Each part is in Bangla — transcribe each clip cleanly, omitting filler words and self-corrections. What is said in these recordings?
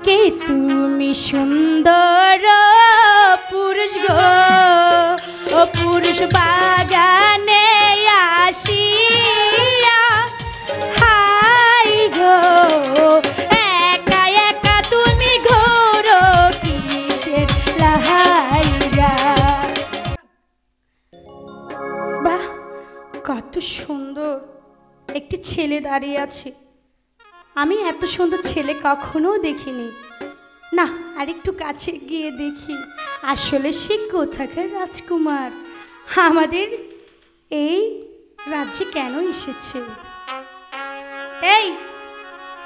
কে তুমি সুন্দর পুরুষ গো, ও পুরুষ বাগানে আসিয়া হাই গো, একা একা তুমি ঘোরো কিসের লাহাইয়া। বাহ, কত সুন্দর একটি ছেলে দাঁড়িয়ে আছে। আমি এত সুন্দর ছেলে কখনো দেখিনি। না, আরেকটু কাছে গিয়ে দেখি আসলে সে কোথাকার রাজকুমার, আমাদের এই রাজ্যে কেন এসেছে। এই,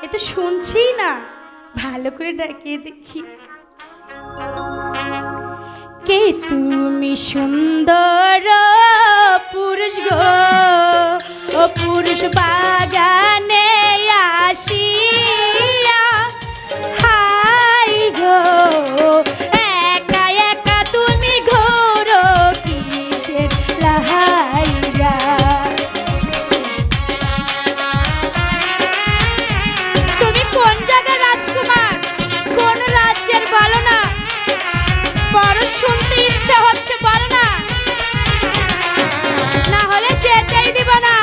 এ তো শুনছি না, ভালো করে ডাকিয়ে দেখি। কে তুমি সুন্দর পুরুষ গো, ও পুরুষ বাগানে আসিয়া হাই গো, একা একা তুমি ঘোরো কিসের লাহাইয়া। তুমি কোন জায়গার রাজকুমার, কোন রাজ্যের বলো না, বড় শুনতে ইচ্ছা হচ্ছে, বলো না, না হলে যেতেই দিব না।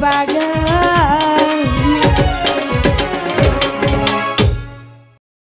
বাগান